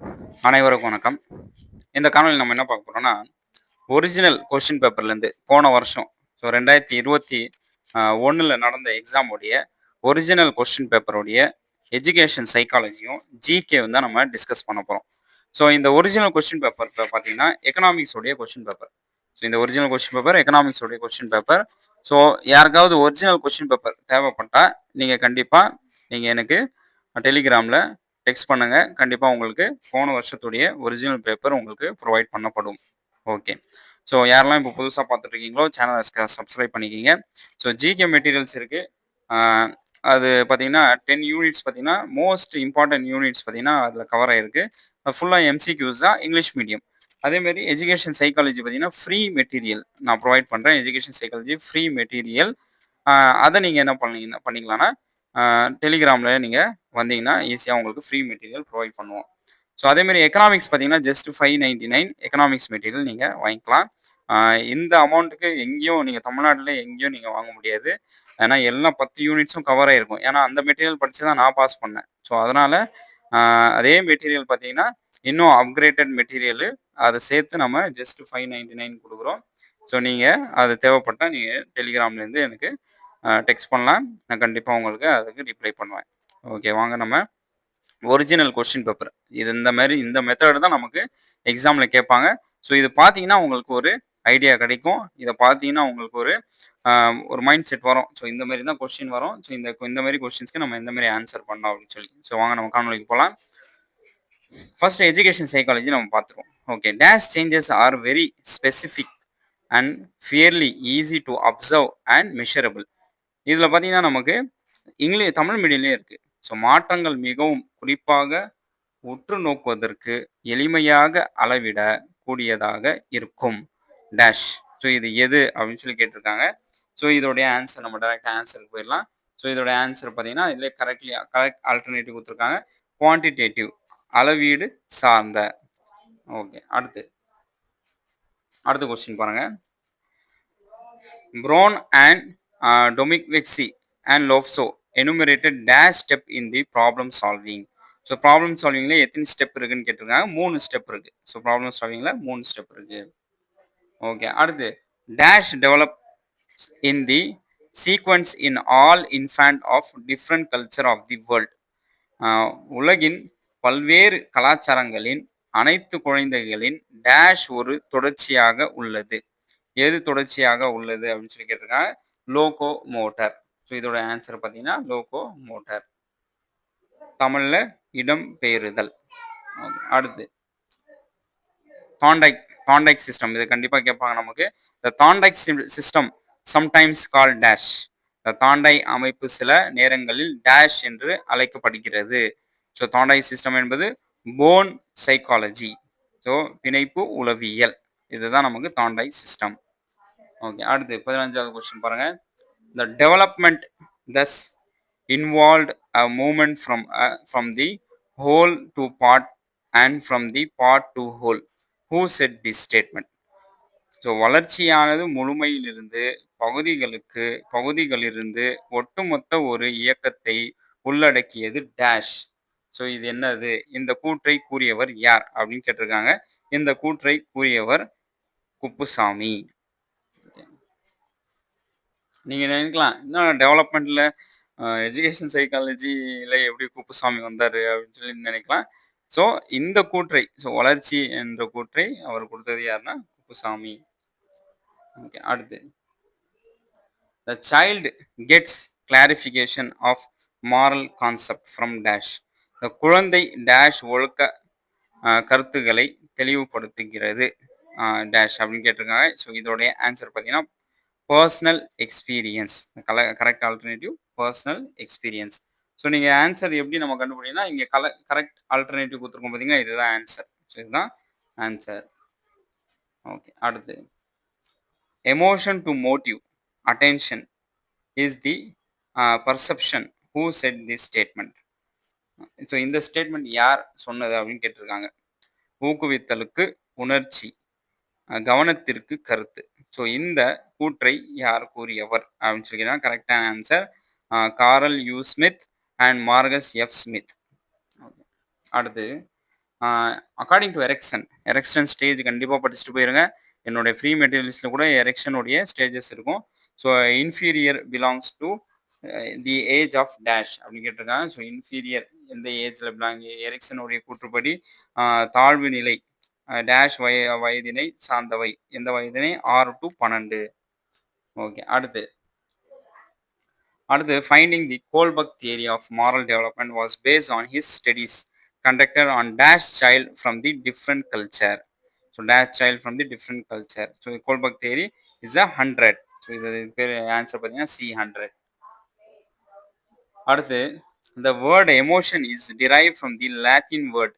அனைவருக்கும் வணக்கம். இந்த காணொளியில நம்ம என்ன பார்க்க போறோம்னா, ஒரிஜினல் கொஸ்டின் பேப்பர்லேருந்து போன வருஷம் 2021ல நடந்த எக்ஸாம் உடைய ஒரிஜினல் கொஸ்டின் பேப்பருடைய எஜுகேஷன் சைக்காலஜியும், ஜிகேவும் தான் நம்ம டிஸ்கஸ் பண்ண போறோம். ஸோ இந்த ஒரிஜினல் கொஸ்டின் பேப்பர் பார்த்தீங்கன்னா, எக்கனாமிக்ஸ் உடைய கொஸ்டின் பேப்பர். ஸோ இந்த ஒரிஜினல் கொஸ்டின் பேப்பர் எக்கனாமிக்ஸ் உடைய கொஸ்டின் பேப்பர். ஸோ யாருக்காவது ஒரிஜினல் கொஸ்டின் பேப்பர் தேவைப்பட்டா, நீங்க எனக்கு டெலிகிராம்ல டெக்ஸ்ட் பண்ணுங்க. கண்டிப்பா உங்களுக்கு போன வருஷத்துடைய ஒரிஜினல் பேப்பர் உங்களுக்கு ப்ரொவைட் பண்ணப்படும். ஓகே. ஸோ யாரெல்லாம் இப்போ புதுசாக பார்த்துட்டு இருக்கீங்களோ சேனலை சப்ஸ்கிரைப் பண்ணிக்கிங்க. ஸோ ஜிகே மெட்டீரியல்ஸ் இருக்கு. அது பார்த்தீங்கன்னா 10 யூனிட்ஸ் பார்த்தீங்கன்னா மோஸ்ட் இம்பார்ட்டன்ட் யூனிட்ஸ் பார்த்தீங்கன்னா அதில் கவர் ஆயிருக்கு. ஃபுல்லாக எம்சிக்யூஸ் தான், இங்கிலீஷ் மீடியம். அதேமாரி எஜுகேஷன் சைக்காலஜி பார்த்தீங்கன்னா ஃப்ரீ மெட்டீரியல் நான் ப்ரொவைட் பண்ணுறேன். Education psychology free material. அதை நீங்கள் என்ன பண்ணிக்கலாம்னா டெலிகிராமில் நீங்கள் வந்தீங்கன்னா ஈஸியாக உங்களுக்கு ஃப்ரீ மெட்டீரியல் ப்ரொவைட் பண்ணுவோம். ஸோ அதேமாரி எக்கனாமிக்ஸ் பார்த்தீங்கன்னா ஜஸ்ட் 599 எக்கனாமிக்ஸ் மெட்டீரியல் நீங்கள் வாங்கிக்கலாம். இந்த அமௌண்ட்டுக்கு எங்கேயும் நீங்கள் தமிழ்நாட்டில் எங்கேயும் நீங்கள் வாங்க முடியாது. ஏன்னா எல்லா 10 யூனிட்ஸும் கவர் ஆகிருக்கும். ஏன்னா அந்த மெட்டீரியல் படித்து தான் நான் பாஸ் பண்ணேன். ஸோ அதனால் அதே மெட்டீரியல் பார்த்தீங்கன்னா இன்னும் அப்கிரேட்டட் மெட்டீரியலு அதை சேர்த்து நம்ம ஜஸ்ட் 599 கொடுக்குறோம். ஸோ நீங்கள் அது தேவைப்பட்டால் நீங்கள் டெலிகிராம்லேருந்து எனக்கு டெக்ஸ்ட் பண்ணலாம். நான் கண்டிப்பாக உங்களுக்கு அதுக்கு ரிப்ளை பண்ணுவேன். ஓகே, வாங்க நம்ம ஒரிஜினல் கொஸ்டின் பேப்பர் இது இந்த மெத்தட் தான் நமக்கு எக்ஸாமில் கேட்பாங்க. ஸோ இது பார்த்தீங்கன்னா உங்களுக்கு ஒரு ஐடியா கிடைக்கும். இதை பார்த்தீங்கன்னா உங்களுக்கு ஒரு மைண்ட் செட் வரும். ஸோ இந்த மாதிரி தான் கொஸ்டின் வரும். ஸோ இந்த மாதிரி கொஸ்டின்ஸ்க்கு நம்ம எந்த மாதிரி ஆன்சர் பண்ணோம் அப்படின்னு சொல்லி. ஸோ வாங்க நம்ம காணொலிக்கு போகலாம். ஃபர்ஸ்ட் எஜுகேஷன் சைக்காலஜி நம்ம பார்த்துருவோம். Okay, dash changes are very specific and fairly easy to observe and measurable. இதில் பார்த்தீங்கன்னா நமக்கு தமிழ் மீடியம்லேயே இருக்குது. ஸோ மாற்றங்கள் மிகவும் குறிப்பாக உற்று நோக்குவதற்கு எளிமையாக அளவிட கூடியதாக இருக்கும் டேஷ். ஸோ இது எது அப்படின்னு சொல்லி கேட்டிருக்காங்க. ஸோ இதோடைய ஆன்சர் நம்ம டைரக்டாக ஆன்சருக்கு போயிடலாம். ஸோ இதோட ஆன்சர் பார்த்தீங்கன்னா இதில் கரெக்ட் ஆல்டர்னேட்டிவ் கொடுத்துருக்காங்க. குவான்டிடேட்டிவ், அளவீடு சார்ந்த. ஓகே, அடுத்த கொஸ்டின் பாருங்க. ப்ரோன் அண்ட் டொமிக்வெக்சி and Lofso enumerated dash step in the problem solving. So problem சால்விங்ல எத்தனை ஸ்டெப் இருக்குன்னு கேட்டிருக்காங்க. 3 ஸ்டெப் இருக்கு. ஸோ ப்ராப்ளம் சால்விங்ல 3 ஸ்டெப் இருக்கு. ஓகே, அடுத்து dash develop in the sequence in all infant of different culture of the world. உலகின் பல்வேறு கலாச்சாரங்களின் அனைத்து குழந்தைகளின் டேஷ் ஒரு தொடர்ச்சியாக உள்ளது. எது தொடர்ச்சியாக உள்ளது அப்படின்னு சொல்லி கேட்டிருக்காங்க. Loco motor. ஸோ இதோட ஆன்சர் பார்த்தீங்கன்னா லோகோ மோட்டர், தமிழில் இடம் பெயருதல். அடுத்து தாண்டைக் சிஸ்டம். இது கண்டிப்பாக கேட்பாங்க நமக்கு. த தாண்டைக் சிஸ்டம் சம்டைம்ஸ் கால் டேஷ். த தாண்டை அமைப்பு சில நேரங்களில் டேஷ் என்று அழைக்கப்படுகிறது. ஸோ தாண்டைக் சிஸ்டம் என்பது போன் சைக்காலஜி. ஸோ பிணைப்பு உளவியல். இதுதான் நமக்கு தாண்டைக் சிஸ்டம். ஓகே, அடுத்து 15வது கொஸ்டின் பாருங்க. The development thus involved a movement from the whole to part and from the part to whole. Who said this statement? So வளர்ச்சியானது முழுமையிலிருந்து பகுதிகளிலிருந்து ஒட்டுமொத்த ஒரு இயக்கத்தை உள்ளடக்கியது டேஷ். ஸோ இது என்னது? இந்த கூற்றை கூறியவர் யார் அப்படின்னு கேட்டிருக்காங்க. இந்த கூற்றை கூறியவர் குப்புசாமி. நீங்கள் நினைக்கலாம், இன்னும் டெவலப்மெண்ட்டில் எஜுகேஷன் சைக்காலஜியில் எப்படி குப்புசாமி வந்தார் அப்படின்னு சொல்லி நினைக்கலாம். ஸோ இந்த கூற்றை, ஸோ வளர்ச்சி என்ற கூற்றை அவர் கொடுத்தது யாருன்னா குப்புசாமி. ஓகே, அடுத்து the child gets clarification of moral concept from dash. The குழந்தை டேஷ் ஒழுக்க கருத்துக்களை தெளிவுபடுத்துகிறது டேஷ் அப்படின்னு கேட்டிருக்காங்க. ஸோ இதோடைய ஆன்சர் பார்த்தீங்கன்னா personal experience. Correct alternative personal experience. So நீங்கள் ஆன்சர் எப்படி நம்ம கண்டுபிடிக்கணும்னா இங்கே கரெக்ட் ஆல்டர்னேட்டிவ் கொடுத்துருக்கோம் பார்த்தீங்கன்னா, இதுதான் ஆன்சர். ஸோ இதுதான் ஆன்சர். ஓகே, அடுத்து emotion to motive attention is the perception. Who set this statement? So இந்த ஸ்டேட்மெண்ட் யார் சொன்னது அப்படின்னு கேட்டிருக்காங்க. ஊக்குவித்தலுக்கு உணர்ச்சி, கவனத்திற்கு கருத்து. ஸோ இந்த கூற்றை யார் கூறியவர் அப்படின்னு சொல்லி கரெக்டான answer Karl U Smith and Marcus F Smith. அடுத்து அக்கார்டிங் டு எரெக்ஷன் ஸ்டேஜ் கண்டிப்பாக படிச்சுட்டு போயிருங்க. என்னுடைய ஃப்ரீ மெட்டீரியல்ஸில் கூட எரெக்ஷனுடைய ஸ்டேஜஸ் இருக்கும். So inferior belongs to the age of dash அப்படின்னு கேட்டிருக்காங்க. ஸோ இன்ஃபீரியர் எந்த ஏஜில் பிலாங் எரெக்ஷனுடைய கூற்றுப்படி தாழ்வு நிலை டேஷ் வயதினை சார்ந்தவை எந்த வயதினை 6 to 12. ஓகே அடுத்து finding the Kohlberg theory of moral development was based on his studies conducted on dash child from the different culture. So dash child from the different culture. So Kohlberg theory is a 100. So இது பேர் answer பார்த்தீங்கன்னா C100. அடுத்து the word emotion is derived from the Latin word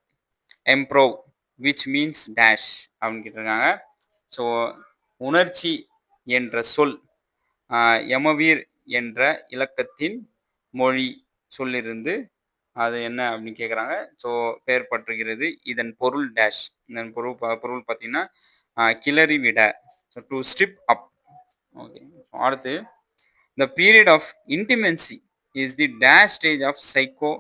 emprove which means dash அப்படின்னு கேட்டிருக்காங்க. So உணர்ச்சி என்ற சொல் எமவீர் என்ற இலக்கத்தின் மொழி சொல்லிருந்து அது என்ன அப்படின்னு கேட்குறாங்க. ஸோ பெயர் பற்றுகிறது. இதன் பொருள் டேஷ். இதன் பொருள் பார்த்தீங்கன்னா கிளறி விட. So to strip up. Okay அடுத்து the period of intimacy is the dash stage of psycho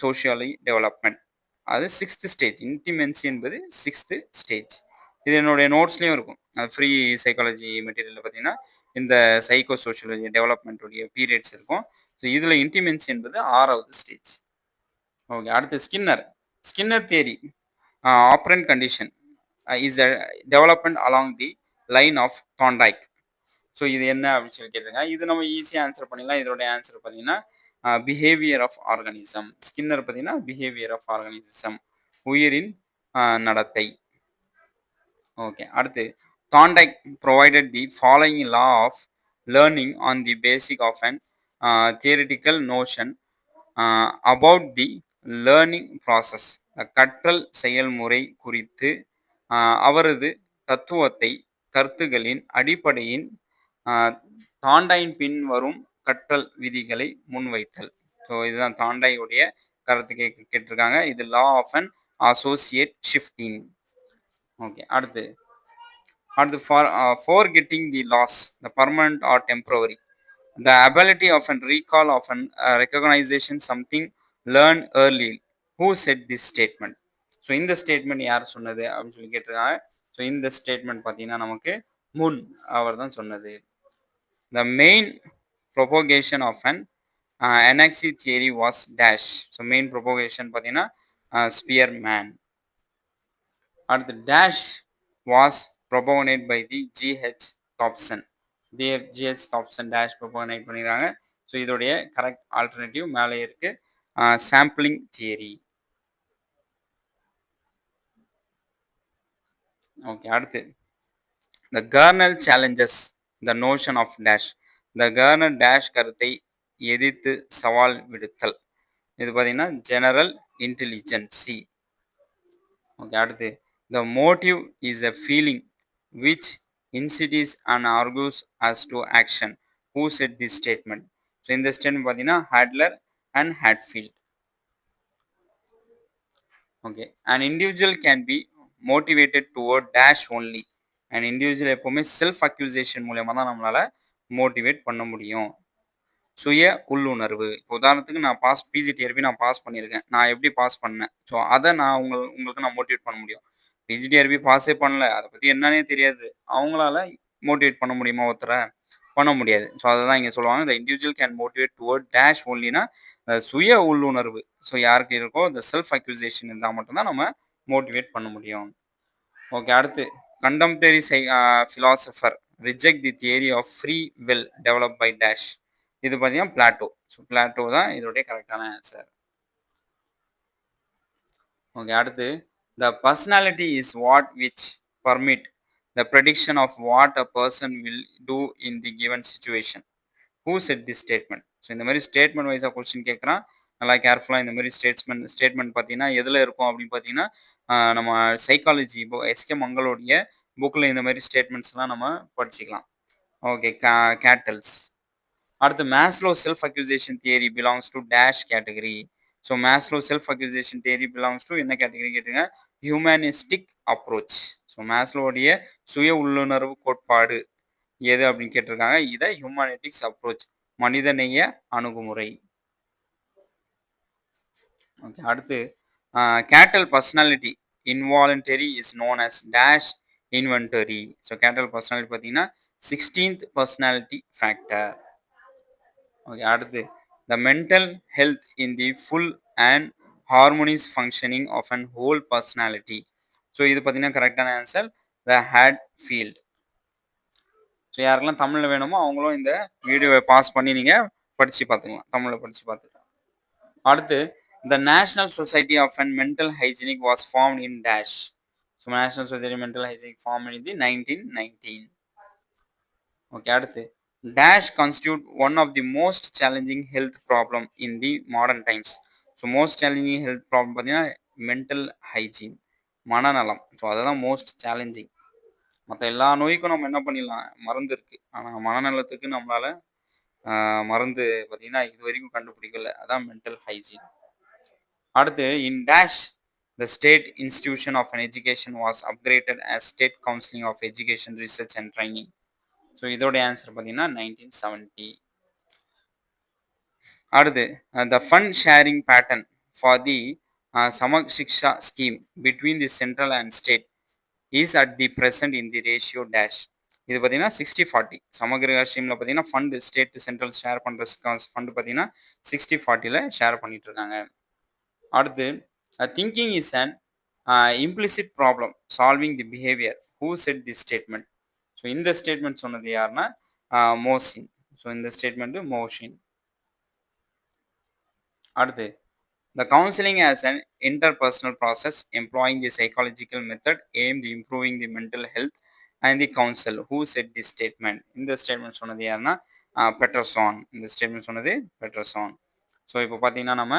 socially development. அது 6th ஸ்டேஜ். இன்டிமென்சி என்பது 6th ஸ்டேஜ். இது என்னுடைய நோட்ஸ்லேயும் இருக்கும். ஃப்ரீ சைக்காலஜி மெட்டீரியலில் பார்த்தீங்கன்னா இந்த சைக்கோ சோஷியலஜி டெவலப்மெண்ட்டுடைய பீரியட்ஸ் இருக்கும். ஸோ இதில் இன்டிமென்சி என்பது 6வது ஸ்டேஜ். ஓகே அடுத்து Skinner theory operant condition is a development along the line of Thorndike. So இது என்ன அப்படின்னு சொல்லி கேட்டிருங்க. இது நம்ம ஈஸியாக ஆன்சர் பண்ணிடலாம். இதோடைய ஆன்சர் பார்த்தீங்கன்னா பிஹேவியர் ஆஃப் ஆர்கானிசம். ஸ்கின்னர் பார்த்தீங்கன்னா பிஹேவியர் ஆஃப் ஆர்கானிசம் உயிரின் நடத்தை. ஓகே அடுத்து Thorndike provided the following law of learning on the basic of an theoretical notion about the learning process. கற்றல் செயல்முறை குறித்து அவரது தத்துவத்தை கருத்துகளின் அடிப்படையின் தாண்டையின் பின் வரும் கற்றல் விதிகளை முன்வைத்தல். ஸோ இதுதான் தாண்டையுடைய கருத்து கேட்டிருக்காங்க. இது law of an associate shifting. Okay அடுத்து for getting the loss the permanent or temporary the ability of an recall of an recognition something learned early. Who said this statement? So இந்த statement யார் சொன்னது அப்படின்னு சொல்லி கேட்டிருக்காங்க. So இந்த statement பார்த்தீங்கன்னா நமக்கு முன் அவர் தான் சொன்னது. The main propagation of an anarchy theory was dash. So main provocation பார்த்தீங்கன்னா ஸ்பியர்மேன். அடுத்து dash was propagated by the G.H. Thompson. G.H. Thompson dash propagate பண்ணிடுறாங்க. ஸோ இதோடைய கரெக்ட் ஆல்டர்னேட்டிவ் மேலே இருக்கு சாம்பிளிங் தியரி. ஓகே அடுத்து the Garner challenges the notion of dash. the Garner dash கருத்தை எதிர்த்து சவால் விடுத்தல். இது பார்த்தீங்கன்னா ஜெனரல் இன்டெலிஜென்சி. ஓகே அடுத்து the motive is a feeling which incites and argues as to action. Who said this statement? So in the statement பார்த்தீங்கன்னா Hadler and Hadfield. Okay, an individual can be motivated toward dash only. an individual எப்பவுமே self accusation மூலமா தான் நம்மளால motivate பண்ண முடியும். சுய உள்ளுணர்வு. உதாரணத்துக்கு நான் பிஜிடிஆர்பி நான் பாஸ் பண்ணியிருக்கேன். நான் எப்படி பாஸ் பண்ணேன்? ஸோ அதை நான் உங்களுக்கு நான் மோட்டிவேட் பண்ண முடியும். பிஜிடிஆர்பி பாஸே பண்ணல, அதை பற்றி என்னன்னே தெரியாது, அவங்களால மோட்டிவேட் பண்ண முடியுமா ஒருத்தரை? பண்ண முடியாது. ஸோ அதை தான் இங்கே சொல்லுவாங்க இந்த individual can motivate toward dash ஒன்லினா சுய உள்ளுணர்வு. ஸோ யாருக்கு இருக்கோ இந்த செல்ஃப் அக்யூசேஷன் இருந்தால் மட்டும்தான் நம்ம மோட்டிவேட் பண்ண முடியும். ஓகே அடுத்து contemporary philosopher reject the theory of free will develop by dash. இது பார்த்தீங்கன்னா பிளாட்டோ. ஸோ பிளாட்டோ தான் இதோடைய கரெக்டான ஆன்சர். ஓகே அடுத்து the personality is what which permit the prediction of what a person will do in the given situation. Who said this statement? So இந்த மாதிரி statement வைஸாக question கேட்குறான். நல்லா கேர்ஃபுல்லாக இந்த மாதிரி ஸ்டேட்மெண்ட் பார்த்தீங்கன்னா எதில் இருக்கும் அப்படின்னு பார்த்தீங்கன்னா நம்ம சைக்காலஜி எஸ்கே மங்களோடைய புக்கில் இந்த மாதிரி ஸ்டேட்மெண்ட்ஸ்லாம் நம்ம படிச்சுக்கலாம். Okay Cattell's. அடுத்து Maslow self accusation theory belongs to dash category. So Maslow self accusation theory belongs to என்ன கேட்டகரி கேட்டுங்க? Humanistic approach. ஸோ மேஸ்லோடைய சுய உள்ளுணர்வு கோட்பாடு எது அப்படின்னு கேட்டிருக்காங்க. இதை ஹியூமனிட்டிக்ஸ் அப்ரோச், மனிதநேய அணுகுமுறை. ஓகே அடுத்து Cattell personality involuntary is known as dash inventory. So Cattell personality பார்த்தீங்கன்னா 16th பர்சனாலிட்டி ஃபேக்டர். ஓகே, அடுத்து the mental health in the full and harmonious functioning of an whole personality. So இது பார்த்தீங்கன்னா கரெக்டான answer the Hadfield. So யாருக்கெல்லாம் தமிழில் வேணுமோ அவங்களும் இந்த வீடியோவை பாஸ் பண்ணி நீங்கள் படித்து பார்த்துக்கலாம், தமிழில் படித்து பார்த்துக்கலாம். அடுத்து the national society of and mental hygienic was form in dash. So national society mental hygienic form in the 1919. Okay, அடுத்து dash constitute one of the most challenging health problem in the modern times. So most challenging health problem பார்த்தீங்கன்னா mental hygiene, மனநலம். So அதுதான் most challenging. மற்ற எல்லா நோய்க்கும் நம்ம என்ன பண்ணிடலாம், மருந்து இருக்குது. ஆனால் மனநலத்துக்கு நம்மளால் மருந்து பார்த்தீங்கன்னா இது வரைக்கும் கண்டுபிடிக்கல. அதான் மென்டல் ஹைஜீன். அடுத்து in dash the state institution of an education was upgraded as state counselling of education research and training. So இதோட ஆன்சர் பார்த்தீங்கன்னா 1970. அடுத்து the fund sharing pattern for the Samagra Shiksha scheme between the central and state is at the present in the ratio dash. இது பார்த்தீங்கன்னா 60-40. சமகிர ஸ்கீமில் பார்த்தீங்கன்னா fund state central share பண்ணுற fund பார்த்தீங்கன்னா 60-40ல் ஷேர் பண்ணிட்டு இருக்காங்க. அடுத்து thinking is an implicit problem solving the behaviour. Who set the statement. So இந்த ஸ்டேட்மெண்ட் சொன்னது யாருன்னா மோசின். ஸோ இந்த ஸ்டேட்மெண்ட்டு மோஷின். அடுத்து த counselling as an interpersonal process employing the psychological method aim the improving the mental health and the council. Who set the statement. இந்த statement சொன்னது யாருன்னா பெட்டர்சான். இந்த statement சொன்னது பெட்டர்சான். ஸோ இப்போ பார்த்தீங்கன்னா நம்ம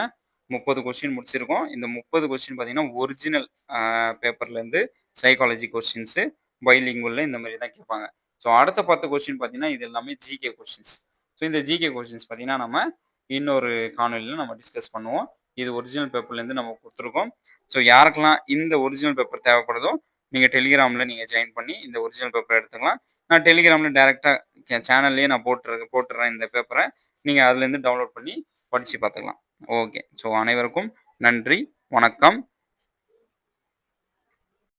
30 கொஸ்டின் முடிச்சிருக்கோம். இந்த 30 கொஸ்டின் பார்த்தீங்கன்னா ஒரிஜினல் பேப்பர்லேருந்து சைக்காலஜி கொஸ்டின்ஸு பைலிங்குவலில் இந்த மாதிரி தான் கேட்பாங்க. ஸோ அடுத்த 10 கொஸ்டின் பார்த்தீங்கன்னா இது எல்லாமே ஜிகே கொஸ்டின்ஸ். ஸோ இந்த ஜிகே கொஸ்டின்ஸ் பார்த்தீங்கன்னா நம்ம இன்னொரு காணொலியில் நம்ம டிஸ்கஸ் பண்ணுவோம். இது ஒரிஜினல் பேப்பர்லேருந்து நம்ம கொடுத்துருக்கோம். ஸோ யாருக்கெல்லாம் இந்த ஒரிஜினல் பேப்பர் தேவைப்படுதோ நீங்கள் டெலிகிராமில் நீங்கள் ஜாயின் பண்ணி இந்த ஒரிஜினல் பேப்பரை எடுத்துக்கலாம். நான் டெலிகிராமில் டேரெக்டாக சேனல்லையே நான் போட்டுறேன் இந்த பேப்பரை. நீங்கள் அதுலேருந்து டவுன்லோட் பண்ணி படித்து பார்த்துக்கலாம். ஓகே, ஸோ அனைவருக்கும் நன்றி, வணக்கம்.